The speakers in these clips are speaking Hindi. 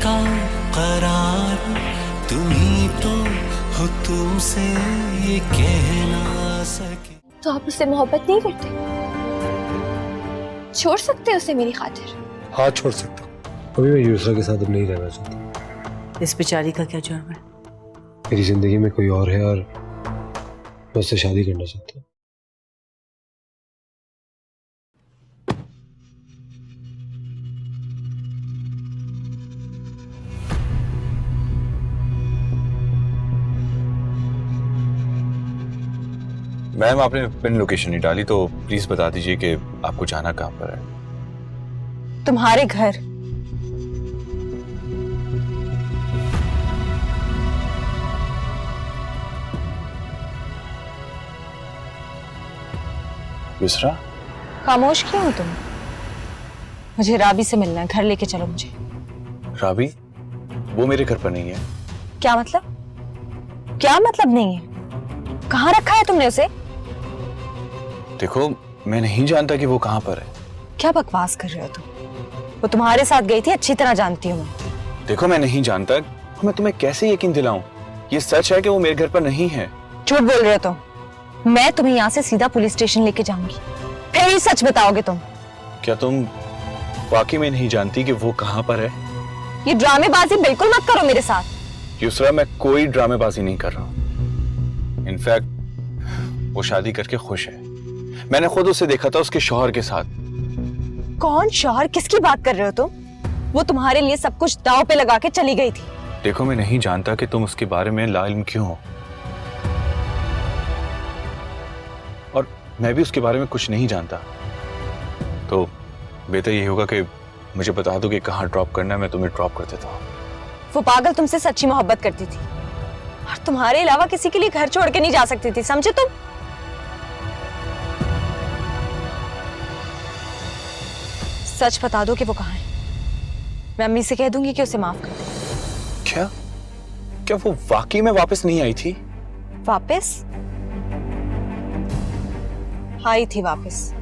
का करार तुम ही तो हो, तुमसे ये कहना सके। तो आप उससे मोहब्बत नहीं करते? छोड़ सकते उसे मेरी खातिर? हाँ छोड़ सकता हूँ। अभी मैं यूसरा के साथ अब नहीं रहना चाहता। इस बेचारी का क्या जुर्म है? मेरी जिंदगी में कोई और है और मैं उससे शादी करना चाहता हूँ। मैम आपने पिन लोकेशन नहीं डाली तो प्लीज बता दीजिए कि आपको जाना कहाँ पर है। तुम्हारे घर। यूसरा खामोश क्यों हो तुम? मुझे राबी से मिलना है, घर लेके चलो मुझे। राबी वो मेरे घर पर नहीं है। क्या मतलब? क्या मतलब नहीं है? कहाँ रखा है तुमने उसे? देखो मैं नहीं जानता कि वो कहाँ पर है। क्या बकवास कर रहे हो तुम? वो तुम्हारे साथ गई थी, अच्छी तरह जानती हूँ मैं। देखो मैं नहीं जानता, मैं तुम्हें कैसे यकीन दिलाऊं? ये सच है कि वो मेरे घर पर नहीं है। झूठ बोल रहे हो तुम। मैं तुम्हें यहाँ से सीधा पुलिस स्टेशन लेके जाऊंगी, फिर ही सच बताओगे तुम। क्या तुम वाकई में नहीं जानती कि वो कहाँ पर है? ये ड्रामेबाजी बिल्कुल मत करो मेरे साथ। यूसरा मैं कोई ड्रामेबाजी नहीं कर रहा हूँ। इनफैक्ट वो शादी करके खुश है। मैंने खुद उसे देखा था उसके शौहर के साथ। कौन शौहर? किसकी बात कर रहे हो तुम? वो तुम्हारे लिए सब कुछ दांव पे लगा के चली गई थी। देखो मैं नहीं जानता कि तुम उसके बारे में लाइल्म क्यों हो, और मैं भी उसके बारे में कुछ नहीं जानता। तो बेहतर यही होगा कि मुझे बता दो कि कहाँ ड्रॉप करना है, मैं तुम्हें ड्रॉप कर देता हूँ। वो पागल तुमसे सच्ची मोहब्बत करती थी और तुम्हारे अलावा किसी के लिए घर छोड़ के नहीं जा सकती थी, समझे तुम? सच बता दो कि वो कहाँ है। मैं अम्मी से कह दूंगी कि उसे माफ कर दे। क्या क्या वो वाकई में वापस नहीं आई थी? वापस? आई थी वापस।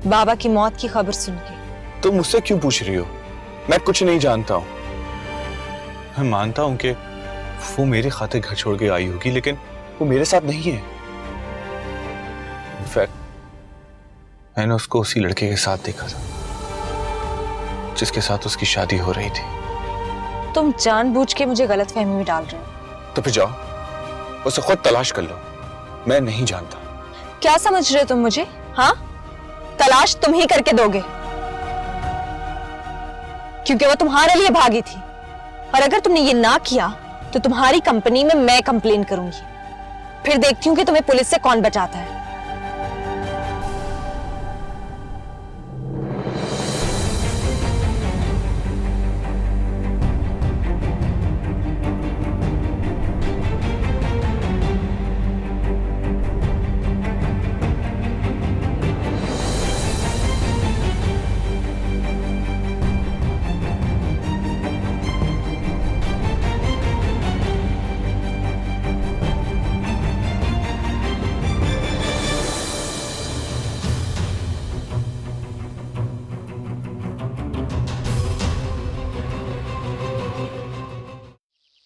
बाबा की मौत की खबर सुन के। तुम मुझसे क्यों पूछ रही हो? मैं कुछ नहीं जानता हूँ। मैं मानता हूँ कि वो मेरे खातिर घर छोड़ के आई होगी, लेकिन वो मेरे साथ नहीं है। इनफैक्ट मैंने उसको उसी लड़के के साथ देखा था जिसके साथ उसकी शादी हो रही थी। तुम जानबूझ के मुझे गलतफहमी में डाल रहे हो। तो फिर जाओ उसे खुद तलाश कर लो, मैं नहीं जानता। क्या समझ रहे हो तुम मुझे? हाँ, तलाश तुम ही करके दोगे, क्योंकि वो तुम्हारे लिए भागी थी। और अगर तुमने ये ना किया तो तुम्हारी कंपनी में मैं कंप्लेन करूंगी, फिर देखती हूँ कि तुम्हें पुलिस से कौन बचाता है।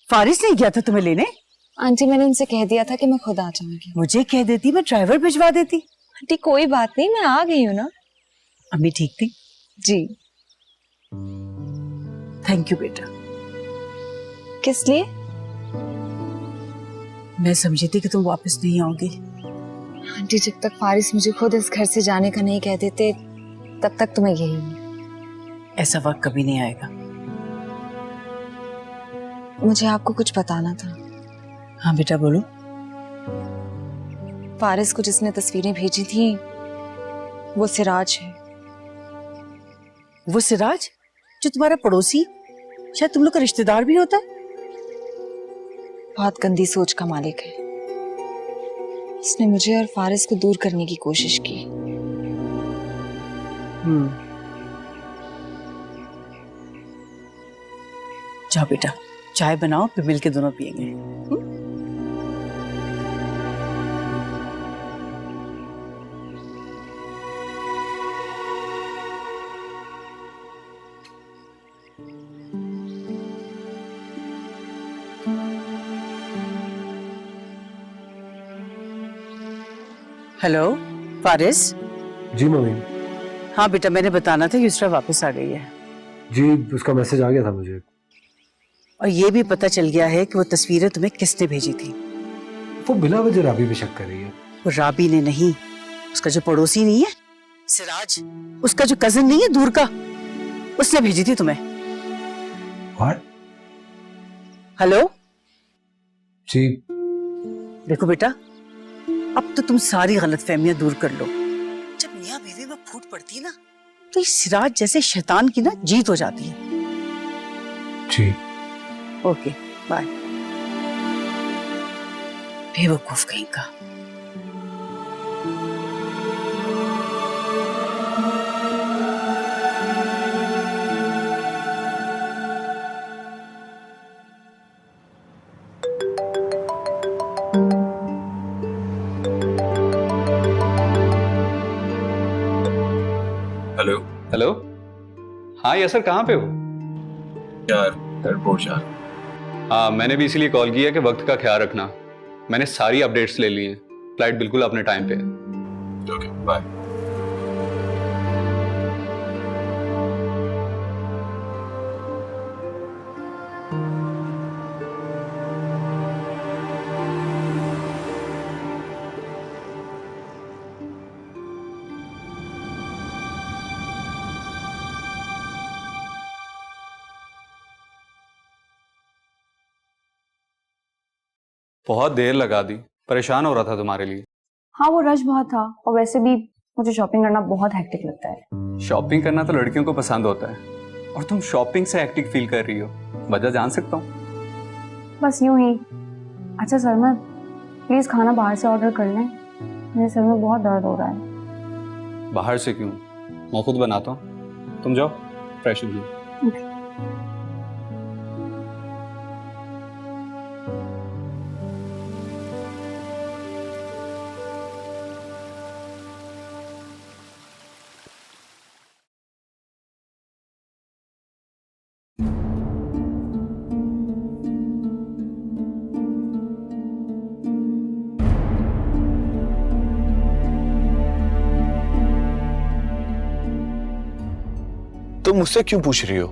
फारिस नहीं गया था तुम्हें लेने? आंटी मैंने उनसे कह दिया था कि मैं खुद आ जाऊंगी। मुझे कह देती, मैं ड्राइवर भिजवा देती। आंटी कोई बात नहीं, मैं आ गई हूँ ना। अम्मी ठीक थी? जी। थैंक यू बेटा। किस लिए? मैं समझी थी कि तुम वापस नहीं आओगी। आंटी जब तक फारिस मुझे खुद इस घर से जाने का नहीं कह देते तब तक तो मैं यही हूँ। ऐसा वक्त कभी नहीं आएगा। मुझे आपको कुछ बताना था। हाँ बेटा बोलो। फारिस को जिसने तस्वीरें भेजी थी वो सिराज है। वो सिराज जो तुम्हारा पड़ोसी, शायद तुम लोग का रिश्तेदार भी होता है? बहुत गंदी सोच का मालिक है। उसने मुझे और फारिस को दूर करने की कोशिश की। जाओ बेटा, चाय बनाओ, फिर मिल के दोनों पियेंगे। हेलो फारिस। जी मम्मी। हाँ बेटा, मैंने बताना था युसरा वापस आ गई है। जी उसका मैसेज आ गया था मुझे। और ये भी पता चल गया है कि वो तस्वीरें तुम्हें किसने भेजी थी। वो बिना वजह राबी पे शक कर रही है। वो राबी ने नहीं, उसका जो पड़ोसी नहीं है सिराज, उसका जो कजन नहीं है दूर का, उसने भेजी थी तुम्हें। What? हेलो। जी देखो बेटा, अब तो तुम सारी गलतफहमियां दूर कर लो। जब मियां बीवी में फूट पड़ती है ना, तो इस सिराज जैसे शैतान की ना जीत हो जाती है। जी ओके बाय। बेवकूफ कहीं का। Hello hello. हाँ यसर, कहाँ पे हो? यार एयरपोर्ट जा। हाँ मैंने भी इसीलिए कॉल किया कि वक्त का ख्याल रखना। मैंने सारी अपडेट्स ले ली हैं, फ्लाइट बिल्कुल अपने टाइम पे है। Okay bye. बहुत देर लगा दी, परेशान हो रहा था तुम्हारे लिए। हाँ वो रश बहुत था, और वैसे भी मुझे शॉपिंग करना बहुत हेक्टिक लगता है। शॉपिंग करना तो लड़कियों को पसंद होता है, और तुम शॉपिंग से हेक्टिक फील कर रही हो, वजह जान सकता हूँ? बस यूं ही। अच्छा सलमा, प्लीज खाना बाहर से ऑर्डर कर लें, मेरे सर में बहुत दर्द हो रहा है। बाहर से क्यों, मैं खुद बनाता हूँ, तुम जाओ फ्रेश हो जाओ। तुम मुझसे क्यों पूछ रही हो?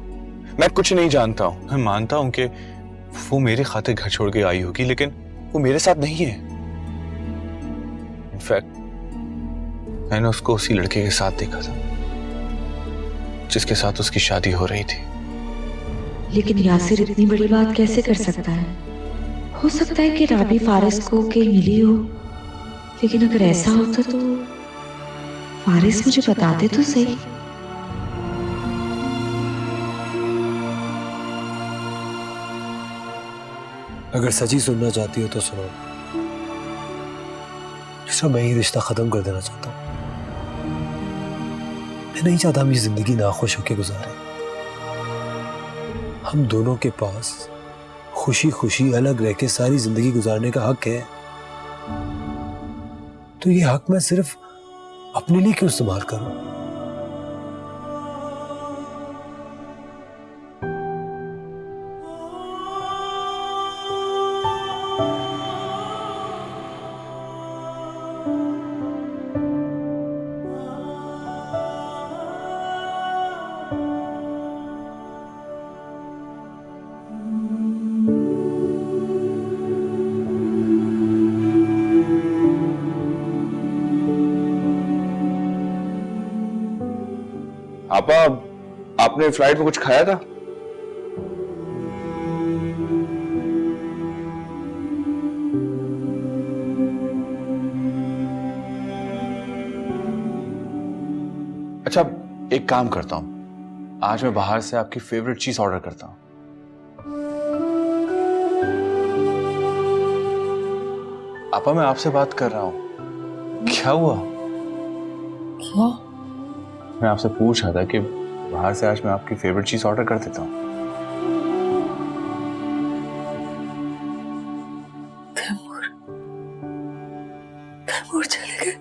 मैं कुछ नहीं जानता हूं। मैं मानता हूं कि वो मेरे खातिर घर छोड़ के आई होगी, लेकिन वो मेरे साथ नहीं है। इनफैक्ट मैंने उसको उसी लड़के के साथ देखा था जिसके साथ उसकी शादी हो रही थी। लेकिन यासिर इतनी बड़ी बात कैसे कर सकता है? हो सकता है कि राबी फारिस को के मिली हो, लेकिन अगर ऐसा होता तो फारिस मुझे बताते तो सही। अगर सच्ची सुनना चाहती हो तो सुनो। दूसरा, मैं ये रिश्ता खत्म कर देना चाहता हूँ। मैं नहीं चाहता हम ये जिंदगी नाखुश होकर गुजारें। हम दोनों के पास खुशी खुशी अलग रह के सारी जिंदगी गुजारने का हक है। तो ये हक मैं सिर्फ अपने लिए क्यों इस्तेमाल करूं? आपा, आपने फ्लाइट में कुछ खाया था? अच्छा, एक काम करता हूं, आज मैं बाहर से आपकी फेवरेट चीज ऑर्डर करता हूं। आपा, मैं आपसे बात कर रहा हूं। क्या हुआ? क्या? मैं आपसे पूछ रहा था कि बाहर से आज मैं आपकी फेवरेट चीज ऑर्डर कर देता हूँ। तैमूर चले गए।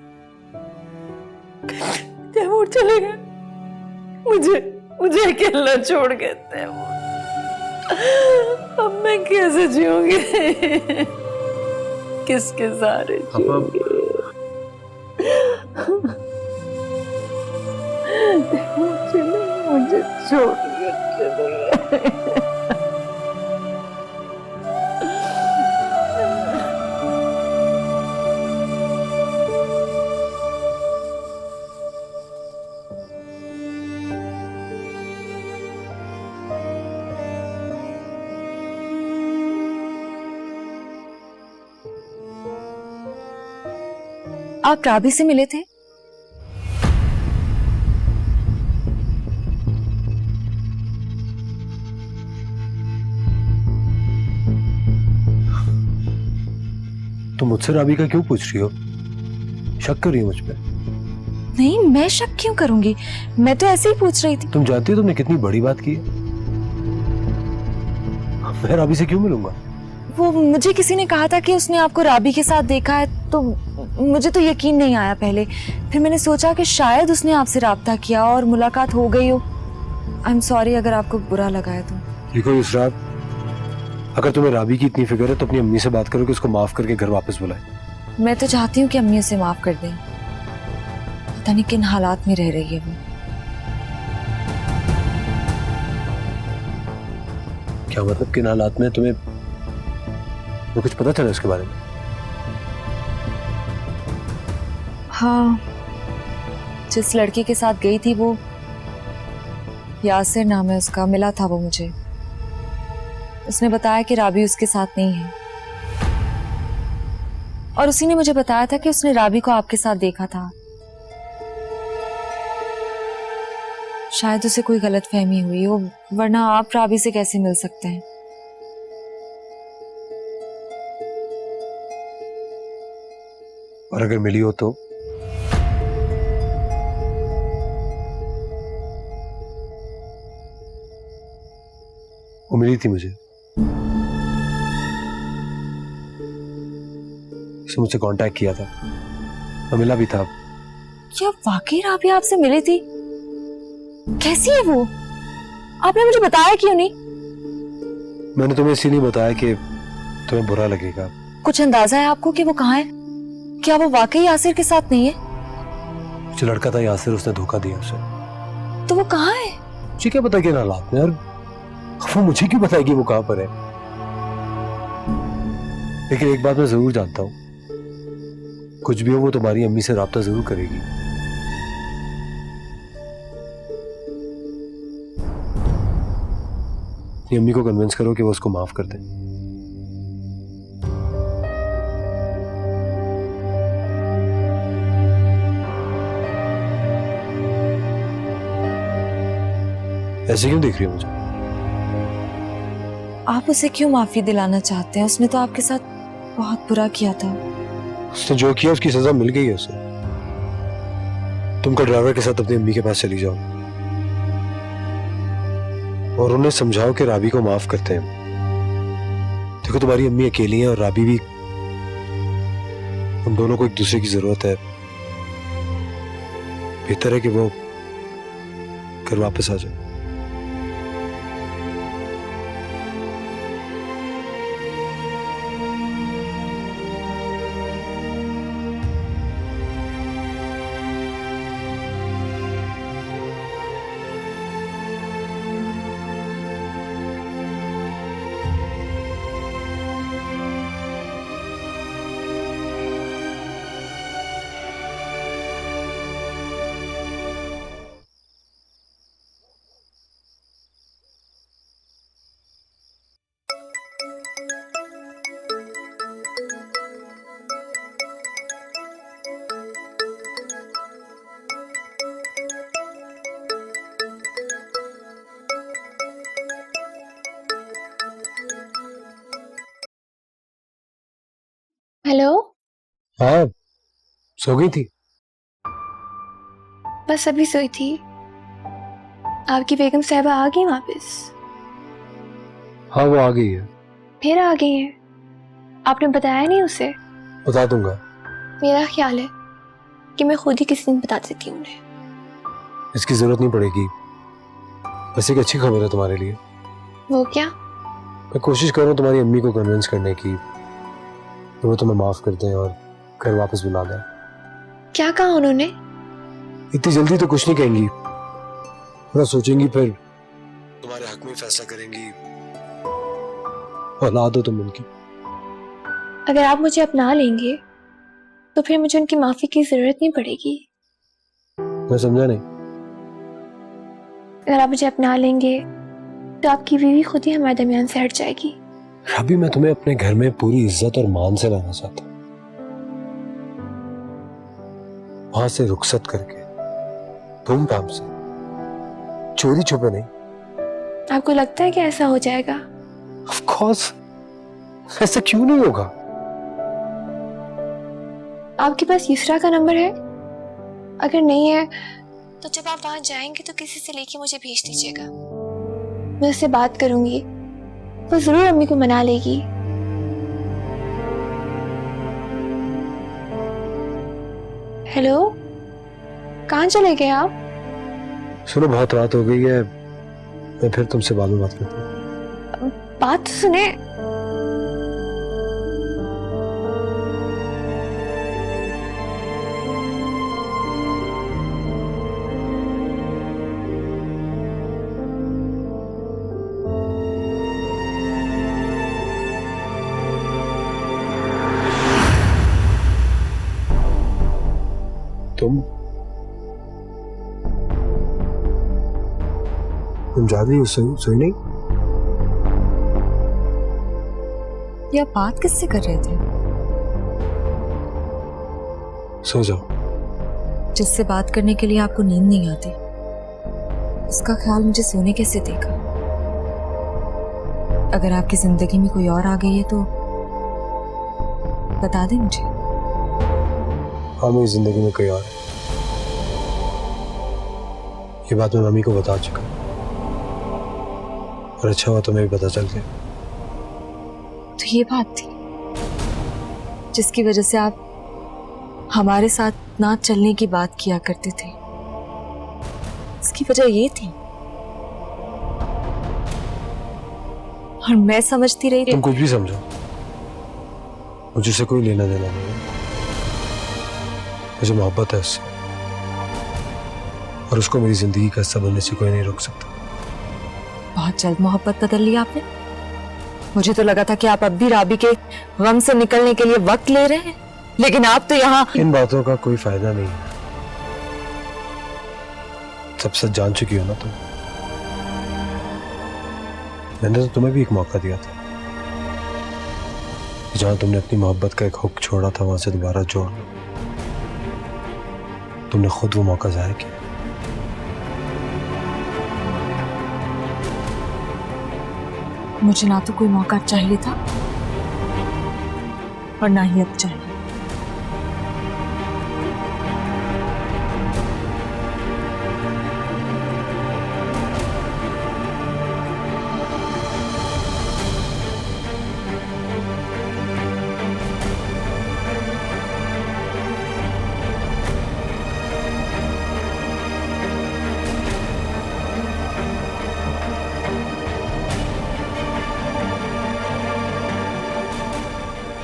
तैमूर चले गए। मुझे अकेला छोड़ गए तैमूर। अब मैं कैसे जीऊंगी? किसके सहारे जीऊंगी? मुझे छोड़ के आप राबी से मिले थे? तुम मुझसे राबी का क्यों पूछ रही हो? शक कर रही हो मुझ पे? नहीं, मैं शक क्यों करूंगी? मैं तो ऐसे ही पूछ रही थी। तुम जानती हो तुमने कितनी बड़ी बात की है? मैं राबी से क्यों मिलूंगा? वो मुझे किसी ने कहा था कि उसने आपको राबी के साथ देखा है, तो मुझे तो यकीन नहीं आया पहले। फिर मैंने सोचा कि शायद उसने आपसे राब्ता किया और मुलाकात हो गई हो। आई एम सॉरी अगर आपको बुरा लगा है तो। देखो इसरात, अगर तुम्हें राबी की इतनी फिक्र है तो अपनी अम्मी से बात करो कि उसको माफ करके घर वापस बुलाए। मैं तो चाहती हूँ कि अम्मी उसे माफ कर दें। पता नहीं किन हालात में रह रही है वो। क्या मतलब किन हालात में? तुम्हें वो कुछ पता चला उसके बारे में? हाँ, जिस लड़के के साथ गई थी वो यासिर नाम है उसका, मिला था वो मुझे। उसने बताया कि राबी उसके साथ नहीं है और उसी ने मुझे बताया था कि उसने राबी को आपके साथ देखा था। शायद उसे कोई गलतफहमी हुई हो, वरना आप राबी से कैसे मिल सकते हैं? और अगर मिली हो तो? वो मिली थी मुझे, उसने मुझसे कांटेक्ट किया था, मैं मिला भी था। क्या वाकई राबी आपसे मिली थी? कैसी है वो? आपने मुझे बताया क्यों नहीं? मैंने तुम्हें इसीलिए बताया कि तुम्हें बुरा लगेगा। कुछ अंदाजा है आपको कि वो कहाँ है? क्या वो वाकई यासिर के साथ नहीं है? जो लड़का था यासिर, उसने धोखा दिया उसे। तो वो कहाँ है? मुझे क्या पता किन हालात में, और वो मुझे क्यों बताएगी वो कहाँ पर है? लेकिन एक बात मैं जरूर जानता हूँ, कुछ भी हो वो तुम्हारी अम्मी से राब्ता जरूर करेगी। अपनी अम्मी को कन्विंस करो कि वो उसको माफ कर दे। ऐसे क्यों देख रही हो मुझे? आप उसे क्यों माफी दिलाना चाहते हैं? उसने तो आपके साथ बहुत बुरा किया था। उसने जो किया उसकी सजा मिल गई है उसे। तुम कल ड्राइवर के साथ अपनी अम्मी के पास चली जाओ और उन्हें समझाओ कि राबी को माफ करते हैं। देखो तुम्हारी अम्मी अकेली है और राबी भी, उन दोनों को एक दूसरे की जरूरत है। बेहतर है कि वो घर वापस आ जाए। हेलो। हाँ, सो गई थी? बस अभी सोई थी। आपकी बेगम साहबा आ गई वापस? हाँ वो आ गई है। फिर आ गई है? आपने बताया नहीं उसे? बता दूंगा। मेरा ख्याल है कि मैं खुद ही किसी दिन बता देती हूँ उन्हें। इसकी जरूरत नहीं पड़ेगी। वैसे एक अच्छी खबर है तुम्हारे लिए। वो क्या? मैं कोशिश कर रहा हूँ तुम्हारी अम्मी को कन्विंस करने की कि वो तुम्हें माफ कर दें और घर वापस बुला लें। क्या कहा उन्होंने? इतनी जल्दी तो कुछ नहीं कहेंगी, थोड़ा सोचेंगी, फिर तुम्हारे हक में फैसला करेंगी। औलाद हो तुम उनकी। अगर आप मुझे अपना लेंगे तो फिर मुझे उनकी माफी की जरूरत नहीं पड़ेगी। मैं समझा नहीं। अगर आप मुझे अपना लेंगे तो आपकी बीवी खुद ही हमारे दरमियान से हट जाएगी। राबी, मैं तुम्हें अपने घर में पूरी इज्जत और मान से लाना चाहता हूँ, वहां से रुखसत करके, धूमधाम से, चोरी छुपे नहीं। आपको लगता है कि ऐसा हो जाएगा? Of course, ऐसा क्यों नहीं होगा? आपके पास युसरा का नंबर है? अगर नहीं है तो जब आप वहां जाएंगे तो किसी से लेके मुझे भेज दीजिएगा। मैं उससे बात करूंगी, वो जरूर अम्मी को मना लेगी। हेलो, कहाँ चले गए आप? सुनो, बहुत रात हो गई है, मैं फिर तुमसे बाद में बात करता हूँ। बात तो सुने। तुम जा रही हो? सोई नहीं? ये आप बात किससे कर रहे थे? सो जाओ। जिससे बात करने के लिए आपको नींद नहीं आती, उसका ख्याल मुझे सोने कैसे देगा? अगर आपकी जिंदगी में कोई और आ गई है तो बता दें मुझे। हाँ, मेरी जिंदगी में कोई और है, ये बात मैं मम्मी को बता चुका, और अच्छा हुआ तुम्हें भी पता चल गया। तो ये बात थी जिसकी वजह से आप हमारे साथ ना चलने की बात किया करते थे। इसकी वजह ये थी, और मैं समझती रही। तुम कुछ भी समझो, मुझे उससे कोई लेना देना नहीं है। मुझे मोहब्बत है उससे, और उसको मेरी जिंदगी का हिस्सा बनने से कोई नहीं रोक सकता। बहुत जल्द मोहब्बत बदल ली आपने। मुझे तो लगा था कि आप अब भी राबी के गम से निकलने के लिए वक्त ले रहे हैं, लेकिन आप तो यहाँ। इन बातों का कोई फायदा नहीं है, सब सच जान चुकी हो ना तुम। मैंने तो तुम्हें भी एक मौका दिया था, जहां तुमने अपनी मोहब्बत का एक हुक छोड़ा था वहां से दोबारा जोड़ लो। तुमने खुद वो मौका जाया किया। मुझे ना तो कोई मौका चाहिए था और ना ही अब चाहिए।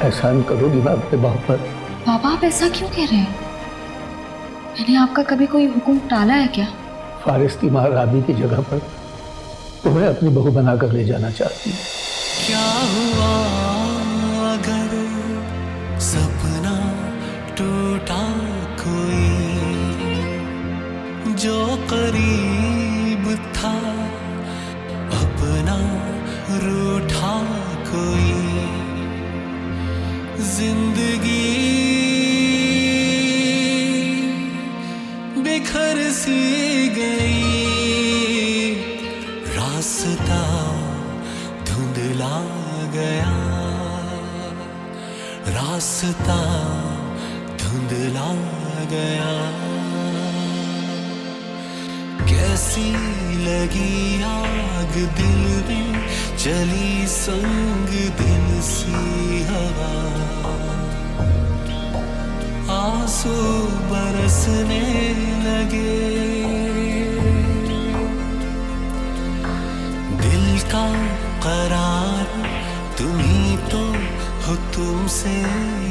एहसान करोगी मैं अपने बाप पर? पापा, आप ऐसा क्यों कह रहे हैं? मैंने आपका कभी कोई हुक्म टाला है क्या? फारिस की माँ राबी की जगह पर तुम्हें अपनी बहू बनाकर ले जाना चाहती हूँ। क्या हुआ अगर सपना टूटा कोई, जो करीब था अपना रूठा कोई, जिंदगी बिखर सी गई, रास्ता धुंधला गया, रास्ता धुंधला गया। कैसी लगी आग दिल में, चली संग दिल सी हवा, आंसू बरसने लगे, दिल का करार तुम ही तो हो, तुमसे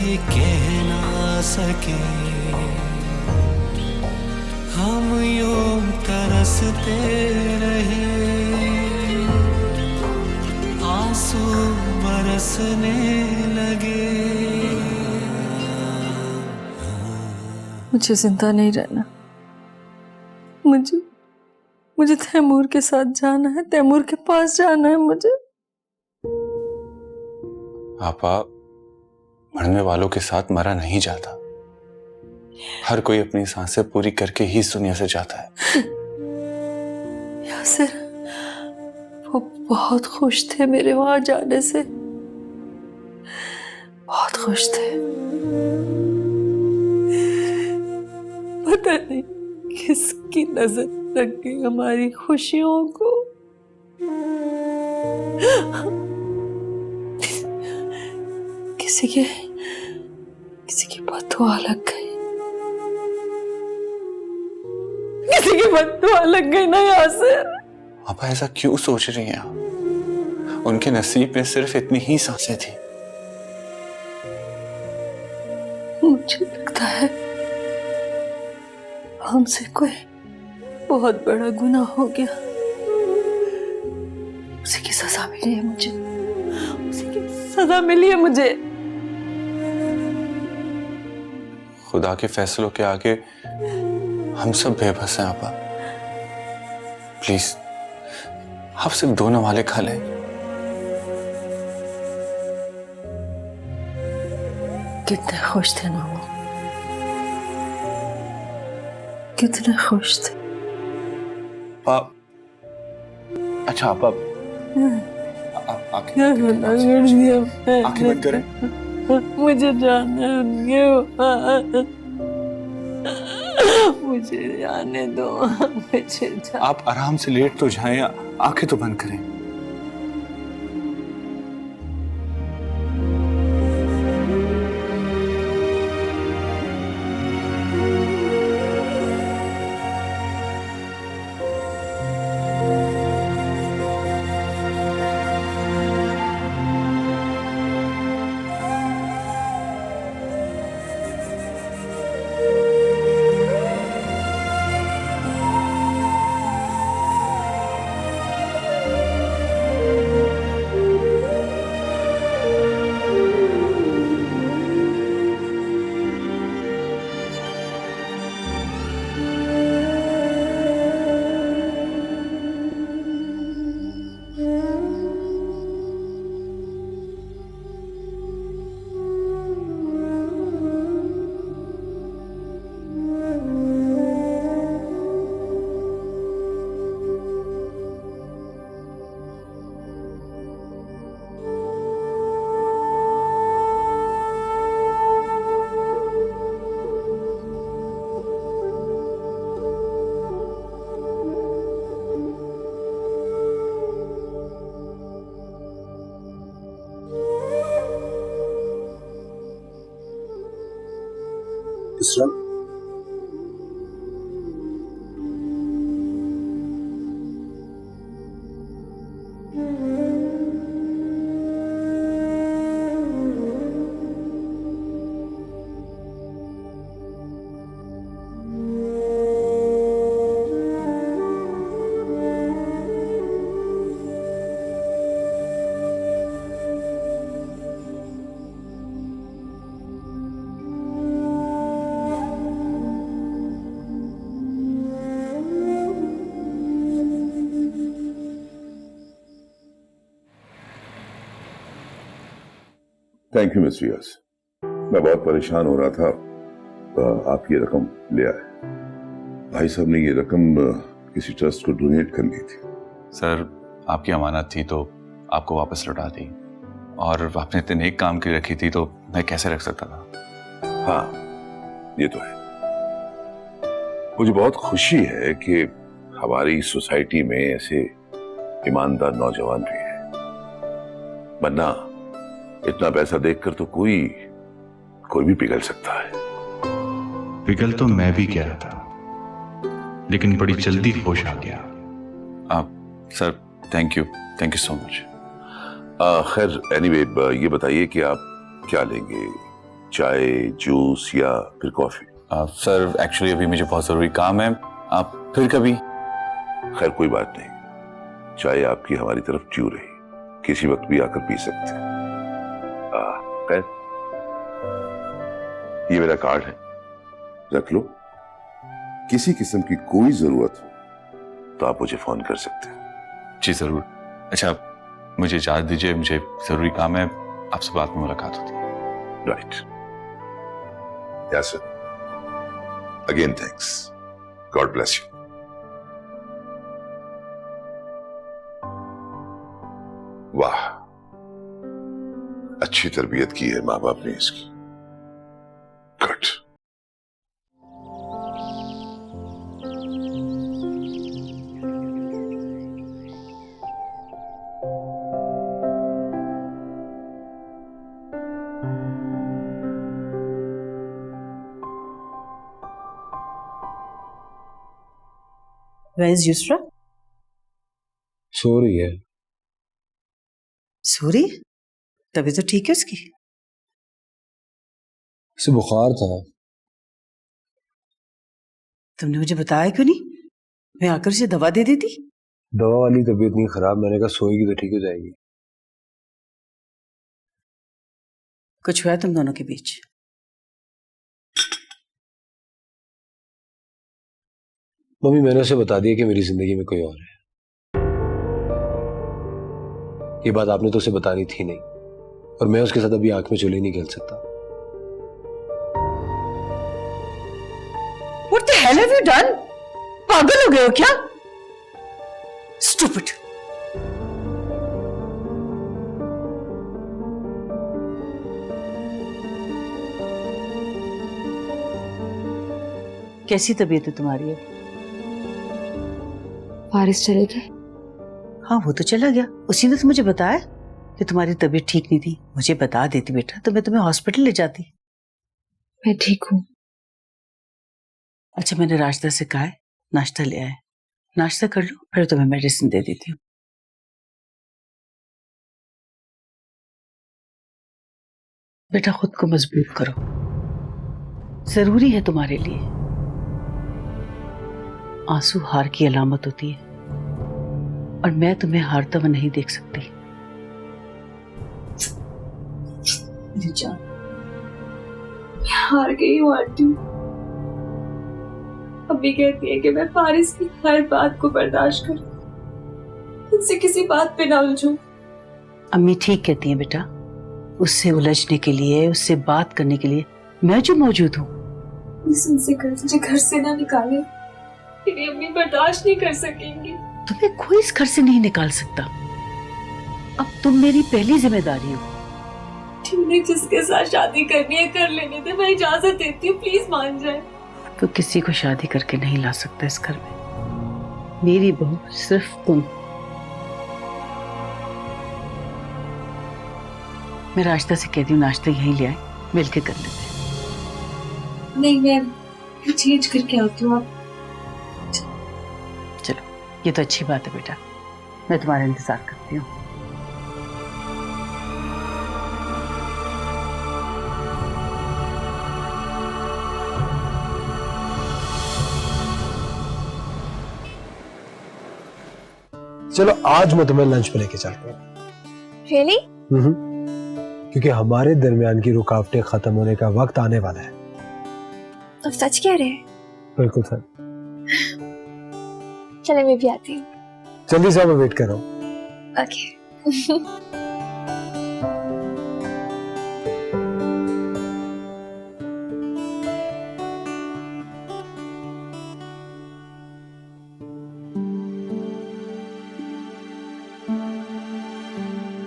ये कह ना सके। हम यूं तरसते रहे, आंसू बरसने लगे। मुझे जिंदा नहीं रहना, मुझे तैमूर के साथ जाना है, तैमूर के पास जाना है मुझे। आपा, मरने वालों के साथ मरा नहीं जाता। हर कोई अपनी सांसें पूरी करके ही इस दुनिया से जाता है। यासिर, वो बहुत खुश थे मेरे वहां जाने से, बहुत खुश थे। पता नहीं किसकी नजर लग गई हमारी खुशियों को। किसी की बददुआ लग गई, किसी की बददुआ लग गई ना यासिर। आपा ऐसा क्यों सोच रही हैं आप? उनके नसीब में सिर्फ इतनी ही सांसें थी। मुझे लगता है हमसे कोई बहुत बड़ा गुनाह हो गया। उसी की सजा मिली है मुझे, उसी की सजा मिली है मुझे। खुदा के फैसलों के आगे हम सब बेबस हैं आपा। प्लीज आप सिर्फ 2 नवाले खा लें। कितने खुश थे ना वो, कितने खुश थे। आप अच्छा आप आंखें बंद करें। मुझे जाना है उनके, मुझे जाने दो, मुझे आप आराम से लेट तो जाएं, आंखें तो बंद करें। इसरा, थैंक यू मिस रियाज। मैं बहुत परेशान हो रहा था, आप ये रकम ले आए। भाई साहब ने ये रकम किसी ट्रस्ट को डोनेट करनी थी। सर, आपकी अमानत थी तो आपको वापस लौटा दी, और आपने इतने नेक काम की रखी थी तो मैं कैसे रख सकता था। हाँ, ये तो है। मुझे बहुत खुशी है कि हमारी सोसाइटी में ऐसे ईमानदार नौजवान भी हैं, वरना इतना पैसा देखकर तो कोई भी पिघल सकता है। पिघल तो मैं भी कह रहा था, लेकिन बड़ी जल्दी होश आ गया। आप sir, thank you so much. खैर, एनीवे, ये बताइए कि आप क्या लेंगे, चाय, जूस या फिर कॉफी? सर, एक्चुअली अभी मुझे बहुत जरूरी काम है, आप फिर कभी। खैर कोई बात नहीं, चाय आपकी हमारी तरफ ड्यू रही, किसी वक्त भी आकर पी सकते हैं। खैर ये मेरा कार्ड है, रख लो। किसी किस्म की कोई जरूरत हो तो आप मुझे फोन कर सकते हैं। जी जरूर। अच्छा मुझे इजाजत दीजिए, मुझे जरूरी काम है, आपसे बाद में मुलाकात होती है। Right Yasir, again thanks, God bless you. वाह, अच्छी तरबियत की है माँ बाप ने इसकी। गुड। Where is Yusra? सो रही है। सूरी, तभी तो ठीक है उसकी। उसे बुखार था। तुमने मुझे बताया क्यों नहीं? मैं आकर उसे दवा दे देती। दवा वाली तबीयत नहीं खराब, मैंने कहा सोएगी तो ठीक हो जाएगी। कुछ हुआ तुम दोनों के बीच? मम्मी मैंने उसे बता दिया कि मेरी जिंदगी में कोई और है। ये बात आपने तो उसे बतानी थी नहीं, और मैं उसके साथ अभी आंख में चुली नहीं खेल सकता। What the hell have you done? पागल हो गए हो क्या? Stupid. कैसी तबीयत है तुम्हारी अब? फारिस चले गए? हाँ वो तो चला गया, उसी ने तो मुझे बताया कि तुम्हारी तबीयत ठीक नहीं थी। मुझे बता देती बेटा तो मैं तुम्हें हॉस्पिटल ले जाती। मैं ठीक हूँ। अच्छा मैंने रास्ता से कहा है नाश्ता ले आए, नाश्ता कर लो, फिर तुम्हें मेडिसिन दे देती हूँ। बेटा खुद को मजबूत करो, जरूरी है तुम्हारे लिए। आंसू हार की अलामत होती है और मैं तुम्हें हारता हुआ नहीं देख सकती। जान, हार गई हूँ आंटी। अम्मी कहती है कि मैं फारिस की हर बात को बर्दाश्त करूं, उनसे किसी बात पे ना उलझूं। अम्मी ठीक कहती हैं बेटा, उससे उलझने के लिए, उससे बात करने के लिए मैं जो मौजूद हूँ। उनसे मुझे घर से ना निकाले, मेरी अम्मी बर्दाश्त नहीं कर सकेंगी। तुम्हें कोई इस घर से नहीं निकाल सकता। अब तुम मेरी पहली जिम्मेदारी हो। तुमने जिसके साथ शादी करनी है कर लेने दे, मैं इजाजत देती हूँ, प्लीज मान जाए। तो किसी को शादी करके नहीं ला सकता इस घर में। मेरी बहू सिर्फ तुम। मैं रास्ता से कहती हूँ नाश्ता यहीं ले आए, मिलके कर लेते हैं। नहीं मैं चेंज करके आती हूँ। आप चलो ये तो अच्छी बात है बेटा, मैं तुम्हारा इंतजार करती हूँ। चलो आज मैं तुम्हें लंच पे लेके चलता हूँ। रियली? क्योंकि हमारे दरमियान की रुकावटें खत्म होने का वक्त आने वाला है। आप सच कह रहे हैं? बिल्कुल सर। चले मैं भी आती हूँ। जल्दी से मैं वेट कर रहा हूँ। ओके।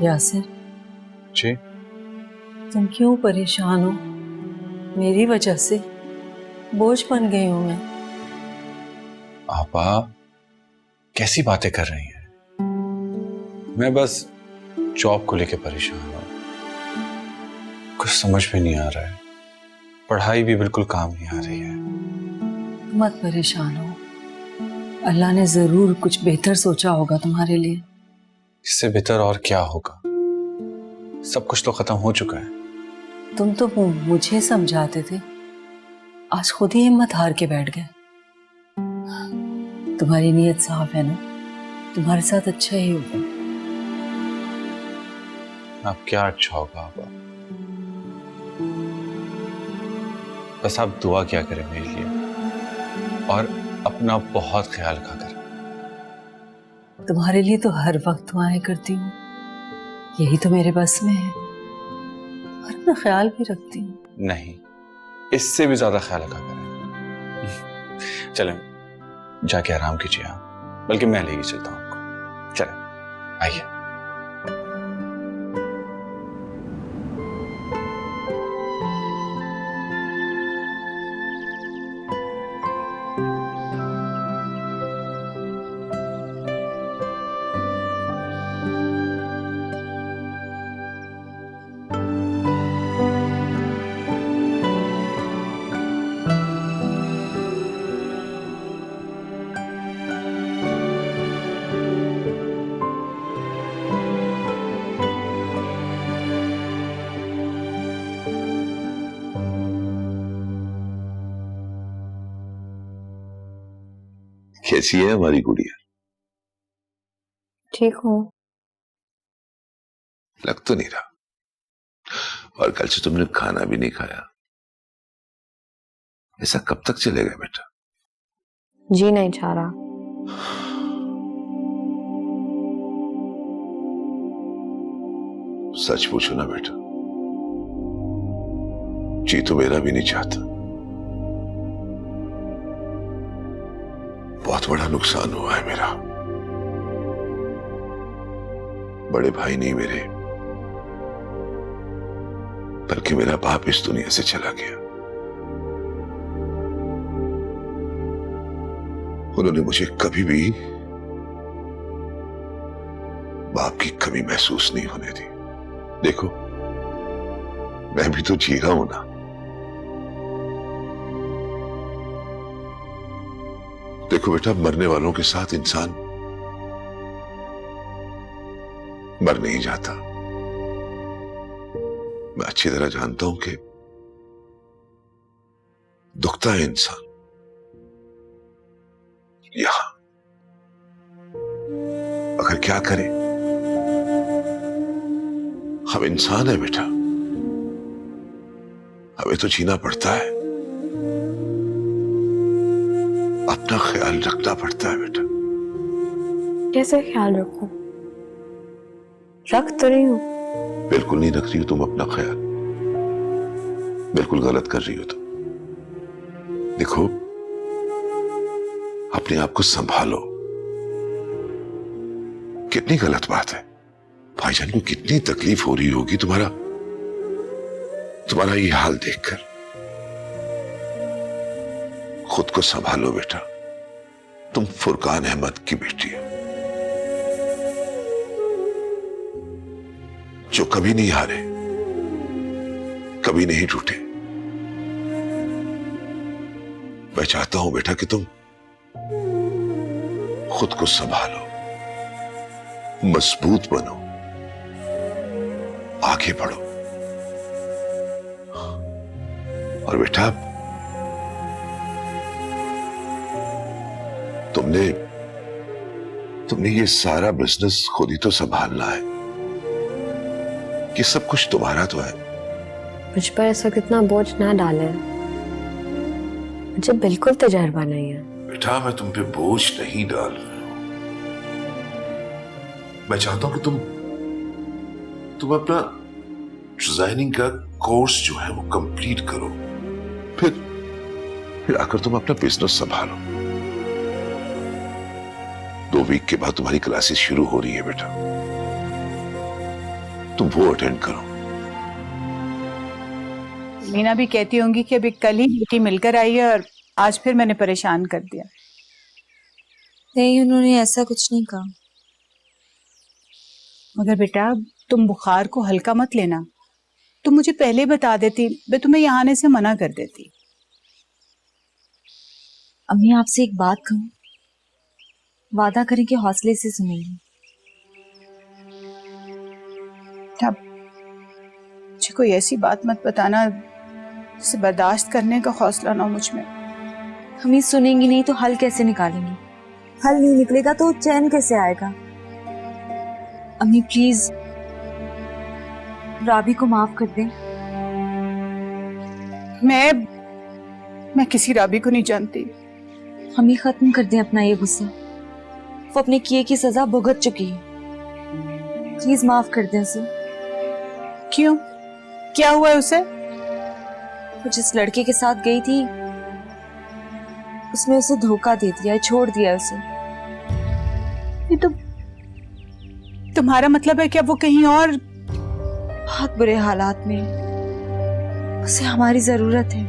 यासिर जी तुम क्यों परेशान हो? मेरी वजह से बोझ बन गई हूं मैं। आपा कैसी बातें कर रही हैं? मैं बस जॉब को लेके परेशान हूँ, कुछ समझ में नहीं आ रहा है, पढ़ाई भी बिल्कुल काम नहीं आ रही है। मत परेशान हो, अल्लाह ने जरूर कुछ बेहतर सोचा होगा तुम्हारे लिए। इससे बेहतर और क्या होगा? सब कुछ तो खत्म हो चुका है। तुम तो मुझे समझाते थे, आज खुद ही हिम्मत हार के बैठ गए। तुम्हारी नीयत साफ है ना, तुम्हारे साथ अच्छा ही होगा। अब क्या अच्छा होगा आबा, बस आप दुआ क्या करें मेरे लिए और अपना बहुत ख्याल रखा करें। तुम्हारे लिए तो हर वक्त दुआएं करती हूँ, यही तो मेरे बस में है, और अपना ख्याल भी रखती हूँ। नहीं, इससे भी ज्यादा ख्याल रखा करें। चलें जाके आराम कीजिए आप, बल्कि मैं लेके चलता हूँ आपको। चलें आइए। कैसी है हमारी गुड़िया? ठीक हूँ। लग तो नहीं रहा, और कल से तुमने खाना भी नहीं खाया। ऐसा कब तक चलेगा बेटा? जी नहीं चाह रहा। सच पूछो ना बेटा, जी तो मेरा भी नहीं चाहता। बहुत बड़ा नुकसान हुआ है मेरा। बड़े भाई नहीं मेरे, बल्कि मेरा बाप इस दुनिया से चला गया। उन्होंने मुझे कभी भी बाप की कमी महसूस नहीं होने दी। देखो, मैं भी तो जी रहा हूं ना। देखो बेटा, मरने वालों के साथ इंसान मर नहीं जाता। मैं अच्छी तरह जानता हूं कि दुखता है इंसान। यहां अगर क्या करे, हम इंसान है बेटा, हमें तो जीना पड़ता है, अपना ख्याल रखना पड़ता है बेटा। कैसे ख्याल रखूं? रख तो रही हूं। बिल्कुल नहीं रख रही हो तुम अपना ख्याल, बिल्कुल गलत कर रही हो तुम। देखो, अपने आप को संभालो। कितनी गलत बात है, भाईजान को कितनी तकलीफ हो रही होगी तुम्हारा ये हाल देखकर। खुद को संभालो बेटा, तुम फुरकान अहमद की बेटी हो, जो कभी नहीं हारे, कभी नहीं टूटे। मैं चाहता हूं बेटा कि तुम खुद को संभालो, मजबूत बनो, आगे बढ़ो। और बेटा, तुमने ये सारा बिजनेस खुद ही तो संभालना है। ये सब कुछ तुम्हारा तो है। मुझ पर ऐसा कितना बोझ ना डाले, मुझे बिल्कुल तजर्बा नहीं है। बेटा, मैं तुम पे बोझ नहीं डाल रहा हूं। मैं चाहता हूं कि तुम अपना डिजाइनिंग का कोर्स जो है वो कंप्लीट करो, फिर आकर तुम अपना बिजनेस संभालो। 2 वीक के बाद तुम्हारी क्लासेस शुरू हो रही है बेटा, तुम वो अटेंड करो। मीना भी कहती होंगी कि अभी कल ही बेटी मिलकर आई है और आज फिर मैंने परेशान कर दिया। नहीं, उन्होंने ऐसा कुछ नहीं कहा। मगर बेटा, तुम बुखार को हल्का मत लेना। तुम मुझे पहले बता देती, मैं तुम्हें यहाँ आने से मना कर देती। अम्मी, आपसे एक बात कहूं? वादा करें कि हौसले से सुनेंगी। मुझे कोई ऐसी बात मत बताना जिसे बर्दाश्त करने का हौसला ना हो मुझ में। हम ही सुनेंगी नहीं तो हल कैसे निकालेंगी? हल नहीं निकलेगा तो चैन कैसे आएगा? अम्मी प्लीज राबी को माफ कर दें। मैं किसी राबी को नहीं जानती। अम्मी खत्म कर दें अपना ये गुस्सा। वो अपने किए की सजा भुगत चुकी है, प्लीज माफ कर दें उसे। क्यों, क्या हुआ है उसे? वो जिस लड़के के साथ गई थी उसने उसे धोखा दे दिया है, छोड़ दिया है उसे। ये तो तुम्हारा मतलब है क्या वो कहीं और? बहुत बुरे हालात में, उसे हमारी जरूरत है।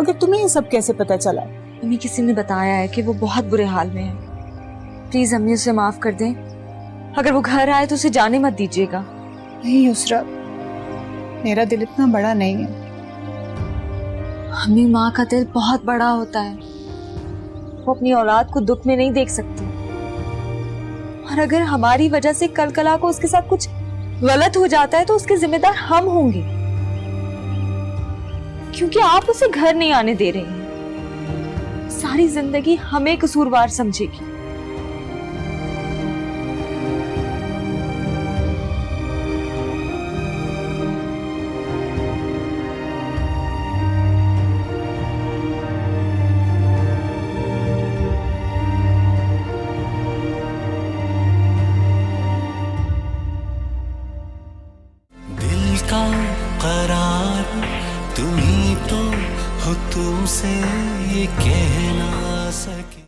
मगर तुम्हें ये सब कैसे पता चला? अम्मी किसी ने बताया है कि वो बहुत बुरे हाल में है। प्लीज अम्मी उसे माफ कर दें। अगर वो घर आए तो उसे जाने मत दीजिएगा। नहीं युसरा, मेरा दिल इतना बड़ा नहीं है। अम्मी माँ का दिल बहुत बड़ा होता है, वो अपनी औलाद को दुख में नहीं देख सकती। और अगर हमारी वजह से कल कला को उसके साथ कुछ गलत हो जाता है तो उसके जिम्मेदार हम होंगे, क्योंकि आप उसे घर नहीं आने दे रही हैं। सारी जिंदगी हमें कसूरवार समझेगी।